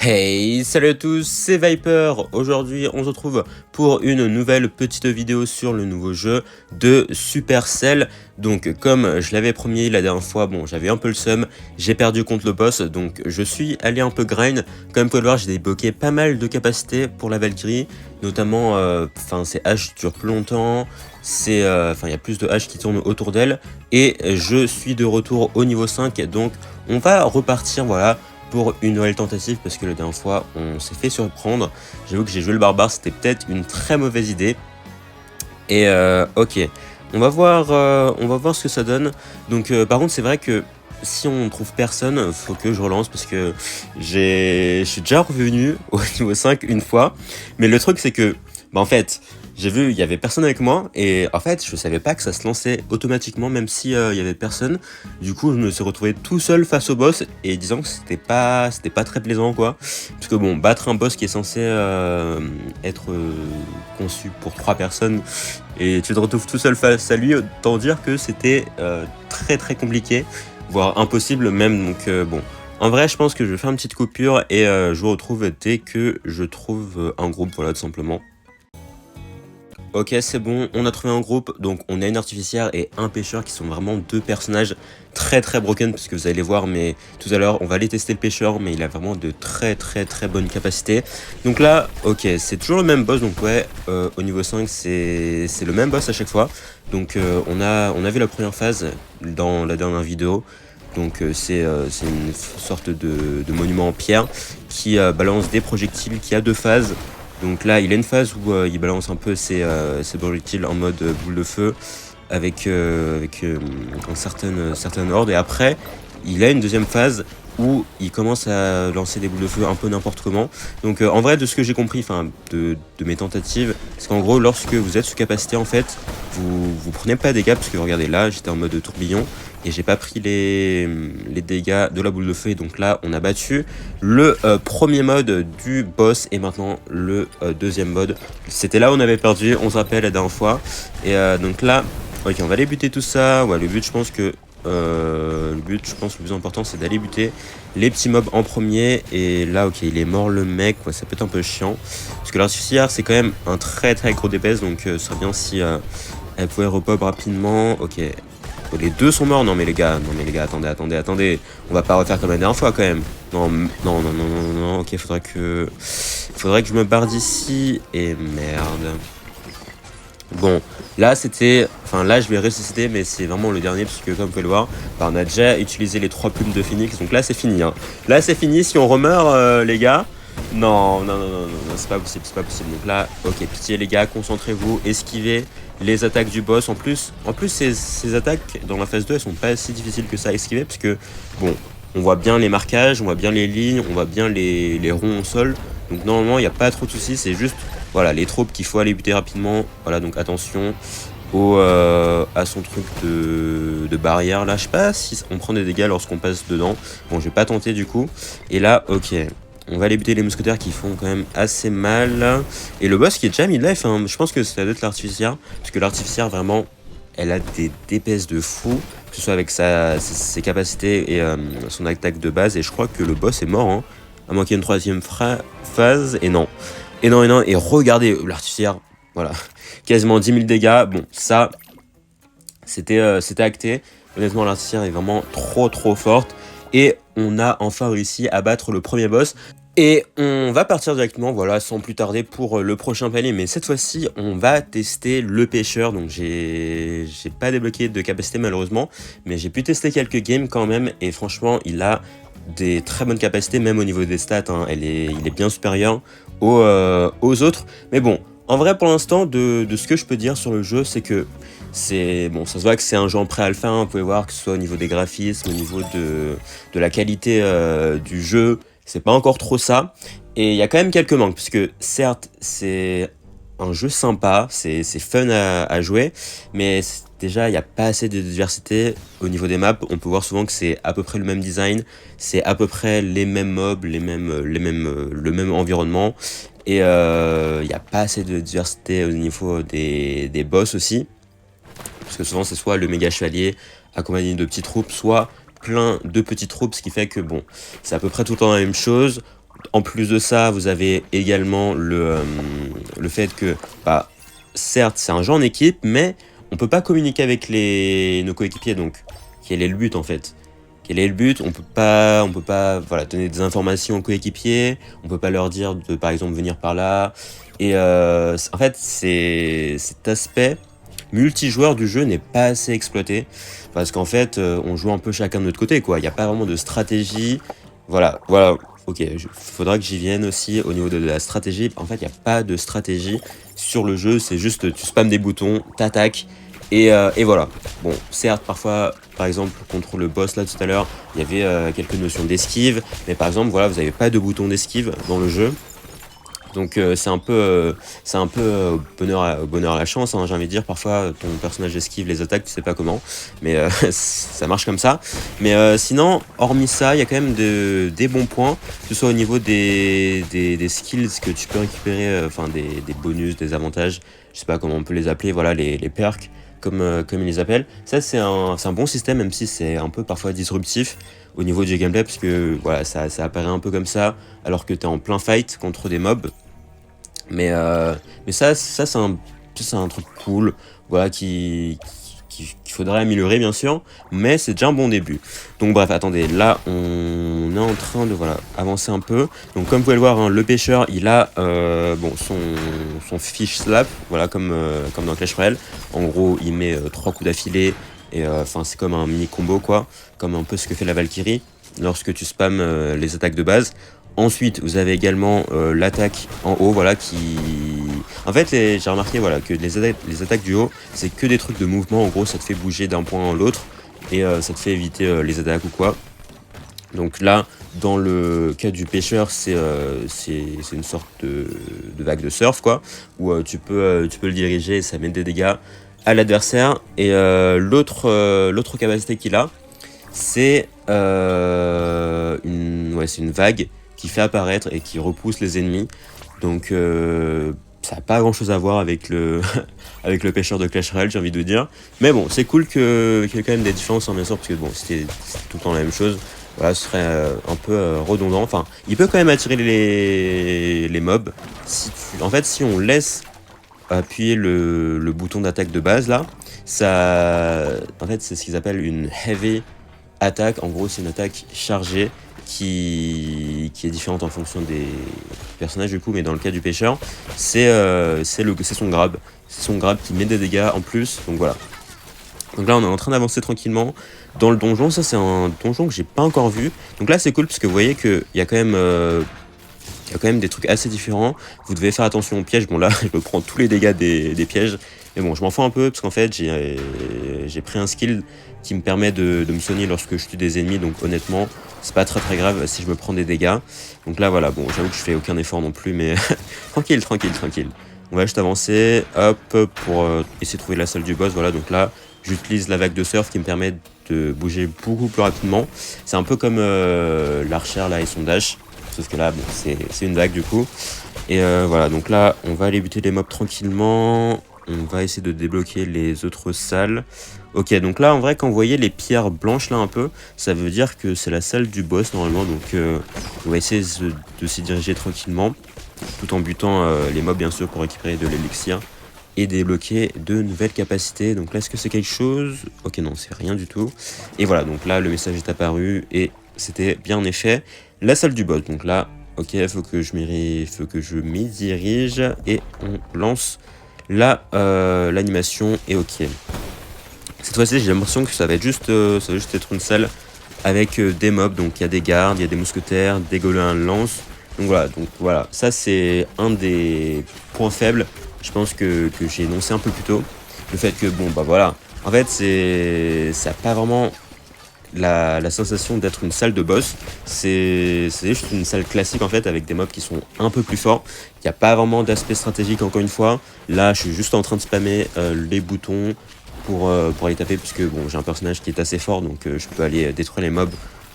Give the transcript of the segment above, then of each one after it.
Hey, salut à tous, c'est Viper. Aujourd'hui, on se retrouve pour une nouvelle petite vidéo sur le nouveau jeu de Supercell. Donc, comme je l'avais promis la dernière fois, bon, j'avais un peu le seum, j'ai perdu contre le boss, donc je suis allé un peu grind. Comme vous pouvez le voir, j'ai débloqué pas mal de capacités pour la Valkyrie, notamment, ces haches durent plus longtemps. Il y a plus de haches qui tournent autour d'elle. Et je suis de retour au niveau 5, donc on va repartir, voilà, pour une nouvelle tentative parce que la dernière fois on s'est fait surprendre. J'avoue que j'ai joué le barbare, c'était peut-être une très mauvaise idée. Et ok, on va voir ce que ça donne. Donc par contre c'est vrai que si on trouve personne, faut que je relance parce que je suis déjà revenu au niveau 5 une fois. Mais le truc c'est que, en fait, j'ai vu, il y avait personne avec moi et en fait, je savais pas que ça se lançait automatiquement même si il y avait personne. Du coup, je me suis retrouvé tout seul face au boss et disons que c'était pas très plaisant quoi. Parce que bon, battre un boss qui est censé être conçu pour 3 personnes et tu te retrouves tout seul face à lui, autant dire que c'était très très compliqué, voire impossible même. Donc bon. En vrai, je pense que je vais faire une petite coupure et je vous retrouve dès que je trouve un groupe, voilà, tout simplement. Ok, c'est bon, on a trouvé un groupe, donc on a une artificière et un pêcheur qui sont vraiment deux personnages très très broken, parce que vous allez les voir, mais tout à l'heure on va aller tester le pêcheur, mais il a vraiment de très très très bonnes capacités. Donc là, ok, c'est toujours le même boss, donc ouais, au niveau 5 c'est le même boss à chaque fois. Donc on a vu la première phase dans la dernière vidéo. Donc c'est une sorte de monument en pierre qui balance des projectiles, qui a deux phases. Donc là, il a une phase où il balance un peu ses projectiles en mode boule de feu avec un certain ordre. Et après, il a une deuxième phase où il commence à lancer des boules de feu un peu n'importe comment. Donc en vrai, de ce que j'ai compris, de mes tentatives, c'est qu'en gros, lorsque vous êtes sous capacité, en fait, vous prenez pas de dégâts, parce que regardez là, j'étais en mode tourbillon et j'ai pas pris les dégâts de la boule de feu. Et donc là, on a battu le premier mode du boss et maintenant le deuxième mode. C'était là où on avait perdu, on se rappelle la dernière fois. Et donc là, ok, on va aller buter tout ça. Ouais, le but, je pense, le plus important, c'est d'aller buter les petits mobs en premier. Et là, ok, il est mort le mec. Ouais, ça peut être un peu chiant. Parce que l'artificière, c'est quand même un très très gros DPS. Donc, ce serait bien si elle pouvait repop rapidement. Ok. Les deux sont morts. Non mais les gars, attendez. On va pas refaire comme la dernière fois quand même. Non. Ok, faudrait que je me barre d'ici. Et merde. Bon, là c'était... là je vais ressusciter, mais c'est vraiment le dernier, parce que comme vous pouvez le voir, on a déjà utilisé les 3 plumes de Phoenix, donc là c'est fini. Hein. Là c'est fini, si on remeurt les gars... Non, c'est pas possible. Donc là, ok, pitié les gars, concentrez-vous, esquivez les attaques du boss. En plus ces attaques dans la phase 2, elles sont pas si difficiles que ça à esquiver, parce que, bon, on voit bien les marquages, on voit bien les lignes, on voit bien les ronds au sol. Donc normalement, il n'y a pas trop de soucis, c'est juste... Voilà, les troupes qu'il faut aller buter rapidement. Voilà, donc attention à son truc de barrière. Là, je sais pas si on prend des dégâts lorsqu'on passe dedans. Bon, je vais pas tenter du coup. Et là, ok. On va aller buter les mousquetaires qui font quand même assez mal. Et le boss qui est déjà mid-life, hein, je pense que ça doit être l'artificière. Parce que l'artificière, vraiment, elle a des DPS de fou. Que ce soit avec ses capacités et son attaque de base. Et je crois que le boss est mort, hein, à moins qu'il y ait une troisième phase. Et non. Et regardez l'artificière, voilà, quasiment 10 000 dégâts. Bon, ça, c'était acté. Honnêtement, l'artificière est vraiment trop forte. Et on a enfin réussi à battre le premier boss. Et on va partir directement, voilà, sans plus tarder pour le prochain palier. Mais cette fois-ci, on va tester le pêcheur. Donc j'ai pas débloqué de capacité malheureusement, mais j'ai pu tester quelques games quand même. Et franchement, il a des très bonnes capacités, même au niveau des stats. Hein, il est bien supérieur aux autres. Mais bon, en vrai, pour l'instant, de ce que je peux dire sur le jeu, c'est que bon, ça se voit que c'est un jeu en pré-alpha, hein, vous pouvez voir que ce soit au niveau des graphismes, au niveau de la qualité du jeu, c'est pas encore trop ça. Et il y a quand même quelques manques, puisque certes, c'est un jeu sympa, c'est fun à jouer, mais déjà, il n'y a pas assez de diversité au niveau des maps. On peut voir souvent que c'est à peu près le même design, c'est à peu près les mêmes mobs, le même environnement. Et il n'y a pas assez de diversité au niveau des boss aussi. Parce que souvent, c'est soit le méga chevalier accompagné de petites troupes, soit plein de petites troupes, ce qui fait que bon, c'est à peu près tout le temps la même chose. En plus de ça, vous avez également le fait que, bah, certes, c'est un jeu en équipe, mais on peut pas communiquer avec nos coéquipiers, donc quel est le but en fait? Quel est le but? On peut pas voilà, donner des informations aux coéquipiers, on peut pas leur dire de par exemple venir par là. Et en fait, cet aspect multijoueur du jeu n'est pas assez exploité parce qu'en fait, on joue un peu chacun de notre côté, quoi. Il n'y a pas vraiment de stratégie. Voilà. Ok, faudra que j'y vienne aussi au niveau de la stratégie. En fait, il n'y a pas de stratégie sur le jeu, c'est juste tu spams des boutons, t'attaques. Et voilà. Bon, certes, parfois, par exemple, contre le boss là tout à l'heure, il y avait quelques notions d'esquive, mais par exemple, voilà, vous n'avez pas de bouton d'esquive dans le jeu. Donc c'est un peu bonheur à la chance, hein, j'ai envie de dire. Parfois ton personnage esquive les attaques, tu sais pas comment, mais ça marche comme ça. Mais sinon, hormis ça, il y a quand même des bons points, que ce soit au niveau des skills que tu peux récupérer, enfin des bonus, des avantages, je sais pas comment on peut les appeler, voilà, les perks, comme ils les appellent. Ça c'est un bon système, même si c'est un peu parfois disruptif au niveau du gameplay, parce que voilà, ça apparaît un peu comme ça, alors que tu es en plein fight contre des mobs. Mais ça c'est un truc cool, voilà, qu'il faudrait améliorer bien sûr, mais c'est déjà un bon début. Donc bref, attendez, là on est en train de voilà, avancer un peu. Donc comme vous pouvez le voir, hein, le pêcheur il a bon, son fish slap, voilà, comme dans Clash Royale. En gros il met 3 coups d'affilée, et enfin c'est comme un mini combo quoi, comme un peu ce que fait la Valkyrie lorsque tu spams les attaques de base. Ensuite, vous avez également l'attaque en haut, voilà, qui... En fait, j'ai remarqué voilà, que les attaques du haut, c'est que des trucs de mouvement. En gros, ça te fait bouger d'un point à l'autre et ça te fait éviter les attaques ou quoi. Donc là, dans le cas du pêcheur, c'est une sorte de vague de surf, quoi, où tu peux le diriger et ça met des dégâts à l'adversaire. Et l'autre capacité qu'il a, c'est une vague qui fait apparaître et qui repousse les ennemis. Donc ça n'a pas grand chose à voir avec le, avec le pêcheur de Clash Royale, j'ai envie de dire. Mais bon, c'est cool qu'il y ait quand même des différences en bien sûr, parce que bon, c'était tout le temps la même chose. Voilà, ce serait un peu redondant. Enfin, il peut quand même attirer les mobs. En fait, si on laisse appuyer le bouton d'attaque de base là, ça, en fait, c'est ce qu'ils appellent une heavy attaque. En gros, c'est une attaque chargée qui est différente en fonction des personnages du coup, mais dans le cas du pêcheur, c'est son grab. C'est son grab qui met des dégâts en plus, donc voilà. Donc là on est en train d'avancer tranquillement dans le donjon. Ça c'est un donjon que j'ai pas encore vu. Donc là c'est cool parce que vous voyez qu'il y a quand même des trucs assez différents. Vous devez faire attention aux pièges. Bon là je me prends tous les dégâts des pièges. Mais bon, je m'en fous un peu parce qu'en fait j'ai pris un skill qui me permet de me soigner lorsque je tue des ennemis. Donc honnêtement, c'est pas très grave si je me prends des dégâts. Donc là voilà, bon j'avoue que je fais aucun effort non plus, mais tranquille. On va juste avancer, hop, pour essayer de trouver la salle du boss. Voilà, donc là j'utilise la vague de surf qui me permet de bouger beaucoup plus rapidement. C'est un peu comme l'archer là et son dash. Sauf que là, bon, c'est une vague du coup. Et voilà, donc là, on va aller buter les mobs tranquillement. On va essayer de débloquer les autres salles. Ok, donc là, en vrai, quand vous voyez les pierres blanches là un peu, ça veut dire que c'est la salle du boss normalement. Donc on va essayer de s'y diriger tranquillement. Tout en butant les mobs bien sûr pour récupérer de l'élixir et débloquer de nouvelles capacités. Donc là, est-ce que c'est quelque chose? Ok, non, c'est rien du tout. Et voilà, donc là, le message est apparu et c'était bien en effet la salle du boss. Donc là, ok, faut que je m'y dirige et on lance l'animation et ok. Cette fois-ci, j'ai l'impression que ça va juste être une salle avec des mobs. Donc il y a des gardes, il y a des mousquetaires, des gobelins lance. Donc voilà, ça c'est un des points faibles, je pense que j'ai énoncé un peu plus tôt. Le fait que bon bah voilà, en fait ça n'a pas vraiment la sensation d'être une salle de boss. C'est juste une salle classique en fait avec des mobs qui sont un peu plus forts. Il n'y a pas vraiment d'aspect stratégique encore une fois. Là je suis juste en train de spammer les boutons pour aller taper, puisque bon j'ai un personnage qui est assez fort, donc je peux aller détruire les mobs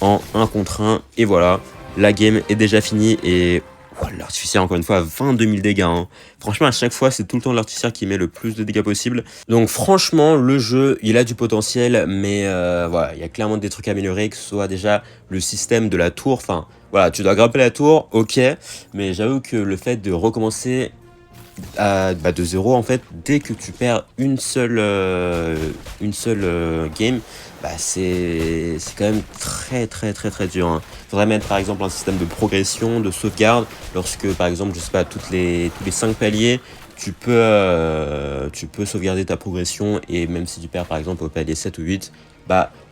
en 1 contre 1 et voilà. La game est déjà finie et oh, l'artificière encore une fois 22 000 dégâts. Hein. Franchement à chaque fois c'est tout le temps l'artificière qui met le plus de dégâts possible. Donc franchement le jeu il a du potentiel, mais voilà, il y a clairement des trucs à améliorer, que ce soit déjà le système de la tour. Enfin voilà, tu dois grimper la tour, ok, mais j'avoue que le fait de recommencer de zéro en fait, dès que tu perds une seule game, c'est quand même très dur, hein. Faudrait mettre par exemple un système de progression, de sauvegarde, lorsque par exemple, je sais pas, tous les 5 paliers, tu peux sauvegarder ta progression, et même si tu perds par exemple au palier 7 ou 8,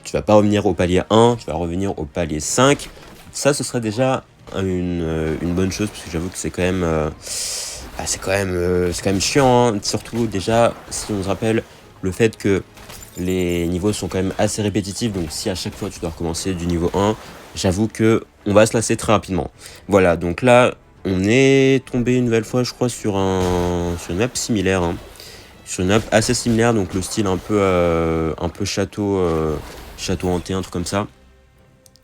tu vas pas revenir au palier 1, tu vas revenir au palier 5. Ça, ce serait déjà une bonne chose, parce que j'avoue que c'est quand même chiant, hein. Surtout déjà, si on se rappelle le fait que les niveaux sont quand même assez répétitifs, donc si à chaque fois tu dois recommencer du niveau 1, j'avoue que on va se lasser très rapidement. Voilà, donc là, on est tombé une nouvelle fois, je crois, sur une map similaire, hein. Sur une map assez similaire, donc le style un peu château hanté, un truc comme ça.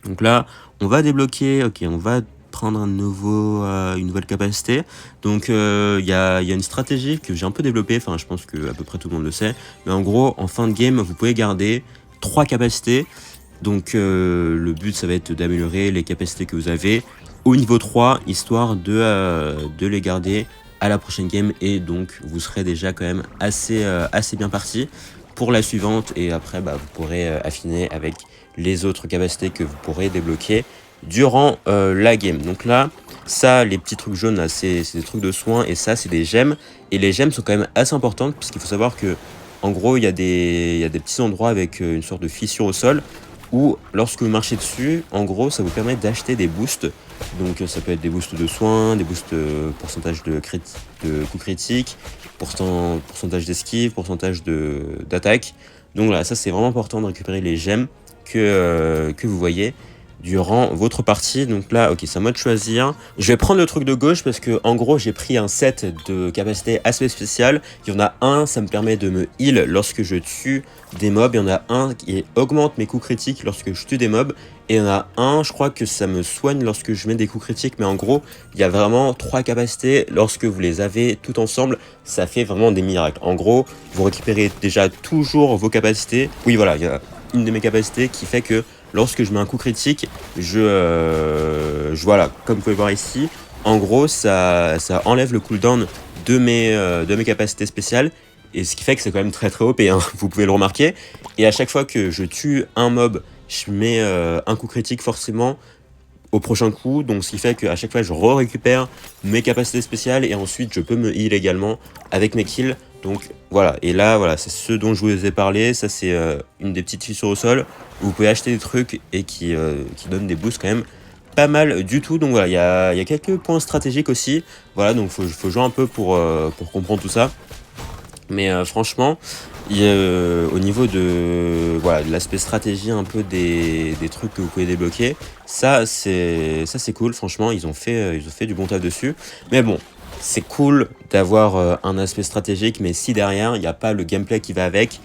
Donc là, on va débloquer, ok, on va prendre une nouvelle capacité. Donc il y a une stratégie que j'ai un peu développée, enfin je pense que à peu près tout le monde le sait. Mais en gros, en fin de game, vous pouvez garder 3 capacités. Donc le but, ça va être d'améliorer les capacités que vous avez au niveau 3, histoire de les garder à la prochaine game. Et donc vous serez déjà quand même assez bien parti pour la suivante. Et après, vous pourrez affiner avec les autres capacités que vous pourrez débloquer durant la game. Donc là, ça, les petits trucs jaunes là, c'est des trucs de soins, et ça, c'est des gemmes. Et les gemmes sont quand même assez importantes, puisqu'il faut savoir que en gros, il y a des petits endroits avec une sorte de fissure au sol, où lorsque vous marchez dessus, en gros, ça vous permet d'acheter des boosts. Donc ça peut être des boosts de soins, des boosts pourcentage de coups critiques, pourcentage d'esquive, pourcentage d'attaque. Donc là, ça c'est vraiment important de récupérer les gemmes que vous voyez durant votre partie. Donc là, ok, c'est à moi de choisir. Je vais prendre le truc de gauche parce que en gros, j'ai pris un set de capacité assez spécial. Il y en a un, ça me permet de me heal lorsque je tue des mobs. Il y en a un qui augmente mes coups critiques lorsque je tue des mobs. Et il y en a un, je crois que ça me soigne lorsque je mets des coups critiques. Mais en gros, il y a vraiment 3 capacités. Lorsque vous les avez toutes ensemble, ça fait vraiment des miracles. En gros, vous récupérez déjà toujours vos capacités. Oui, voilà, il y a une de mes capacités qui fait que lorsque je mets un coup critique, voilà, comme vous pouvez voir ici, en gros, ça enlève le cooldown de mes capacités spéciales, et ce qui fait que c'est quand même très OP, hein, vous pouvez le remarquer. Et à chaque fois que je tue un mob, je mets un coup critique forcément au prochain coup, donc ce qui fait qu'à chaque fois je récupère mes capacités spéciales, et ensuite je peux me heal également avec mes kills. Donc voilà, et là voilà, c'est ce dont je vous ai parlé. Ça c'est une des petites fissures au sol où vous pouvez acheter des trucs et qui donnent des boosts quand même pas mal du tout. Donc voilà, il y a quelques points stratégiques aussi, voilà, donc faut jouer un peu pour comprendre tout ça. Mais franchement, au niveau de l'aspect stratégie, un peu des trucs que vous pouvez débloquer, ça c'est cool. Franchement, ils ont fait du bon taf dessus. Mais bon, c'est cool d'avoir un aspect stratégique, mais si derrière il n'y a pas le gameplay qui va avec,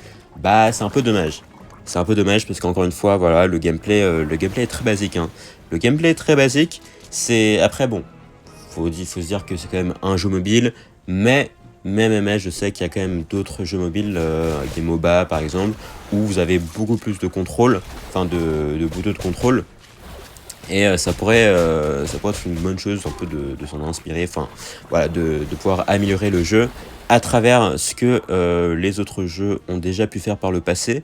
c'est un peu dommage. C'est un peu dommage parce qu'encore une fois, voilà, le gameplay est très basique, hein. Le gameplay est très basique. Après bon, faut se dire que c'est quand même un jeu mobile, mais je sais qu'il y a quand même d'autres jeux mobiles, avec des MOBA par exemple, où vous avez beaucoup plus de contrôle, enfin de boutons de contrôle. Et ça pourrait être une bonne chose un peu de s'en inspirer, enfin voilà, de pouvoir améliorer le jeu à travers ce que les autres jeux ont déjà pu faire par le passé.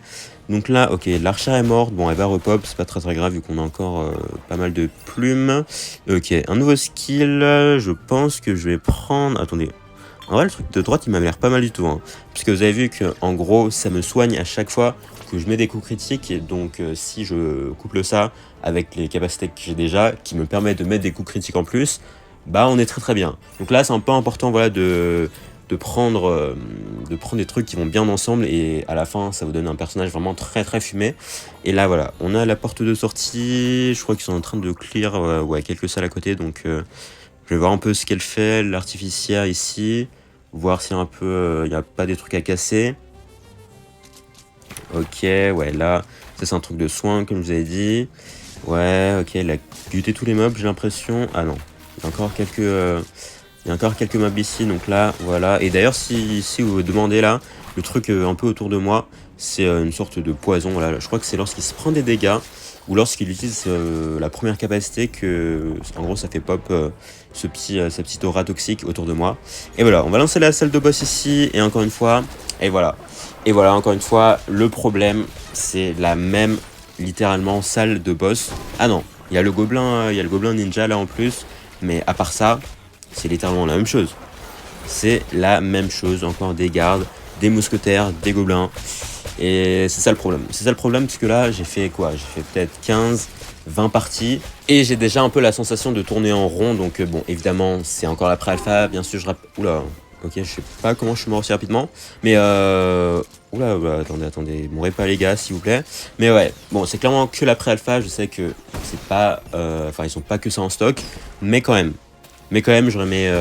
Donc là, ok, l'archer est morte, bon, elle va repop, c'est pas très grave vu qu'on a encore pas mal de plumes. Ok, un nouveau skill, je pense que je vais prendre... Attendez, en vrai, le truc de droite, il m'a l'air pas mal du tout, hein. Puisque vous avez vu que, en gros, ça me soigne à chaque fois que je mets des coups critiques. Et donc, si je couple ça avec les capacités que j'ai déjà, qui me permettent de mettre des coups critiques en plus, on est très bien. Donc là, c'est un peu important, voilà, de prendre des trucs qui vont bien ensemble. Et à la fin, ça vous donne un personnage vraiment très fumé. Et là, voilà, on a la porte de sortie. Je crois qu'ils sont en train de clear quelques salles à côté. Donc, je vais voir un peu ce qu'elle fait, l'artificière ici. Voir si un peu il n'y a pas des trucs à casser. Ok, ouais, là, ça c'est un truc de soin, comme je vous avais dit. Ouais, ok, elle a buté tous les mobs, j'ai l'impression. Ah non, il y a encore quelques mobs ici, donc là, voilà. Et d'ailleurs, si vous vous demandez là, le truc un peu autour de moi, c'est une sorte de poison. Voilà, je crois que c'est lorsqu'il se prend des dégâts. ou lorsqu'il utilise la première capacité que, en gros, ça fait pop cette petite aura toxique autour de moi. Et voilà, on va lancer la salle de boss ici, et encore une fois, et voilà, encore une fois, le problème, c'est la même, littéralement, salle de boss. Ah non, il y a le gobelin ninja là en plus, mais à part ça, c'est littéralement la même chose. C'est la même chose, encore des gardes, des mousquetaires, des gobelins. Et c'est ça le problème. C'est ça le problème parce que là, j'ai fait quoi? J'ai fait peut-être 15, 20 parties. Et j'ai déjà un peu la sensation de tourner en rond. Donc bon, évidemment, c'est encore la pré-alpha. Bien sûr, Oula, ok, je sais pas comment je suis mort aussi rapidement. Mais Oula, attendez, mourrez pas les gars, s'il vous plaît. Mais ouais, bon, c'est clairement que la pré-alpha. Je sais que c'est pas... Enfin, ils sont pas que ça en stock. Mais quand même, j'aurais aimé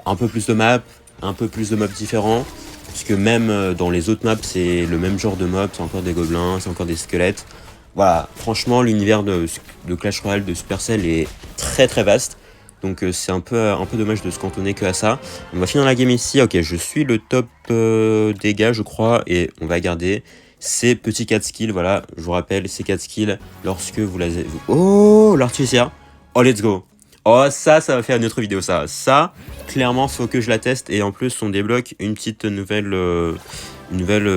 un peu plus de maps, un peu plus de mobs différents. Parce que même dans les autres maps, c'est le même genre de mobs, c'est encore des gobelins, c'est encore des squelettes. Voilà, franchement, l'univers de Clash Royale de Supercell est très très vaste. Donc c'est un peu dommage de se cantonner que à ça. On va finir la game ici. Ok, je suis le top dégâts, je crois. Et on va garder ces petits 4 skills. Voilà, je vous rappelle, ces 4 skills, lorsque vous les avez... Oh, l'artificière. Oh, let's go. Oh, ça va faire une autre vidéo, ça. Ça, clairement, faut que je la teste. Et en plus, on débloque une petite nouvelle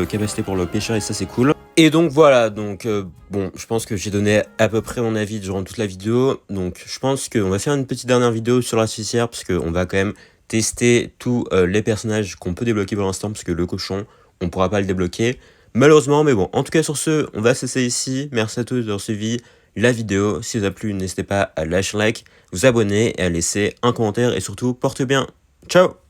capacité pour le pêcheur. Et ça, c'est cool. Et donc, voilà. Donc, bon, je pense que j'ai donné à peu près mon avis durant toute la vidéo. Donc, je pense qu'on va faire une petite dernière vidéo sur l'artificière. Parce qu'on va quand même tester tous les personnages qu'on peut débloquer pour l'instant. Parce que le cochon, on pourra pas le débloquer. Malheureusement, mais bon. En tout cas, sur ce, on va cesser ici. Merci à tous d'avoir suivi la vidéo. Si vous a plu, n'hésitez pas à lâcher un like, vous abonner et à laisser un commentaire. Et surtout, portez bien. Ciao!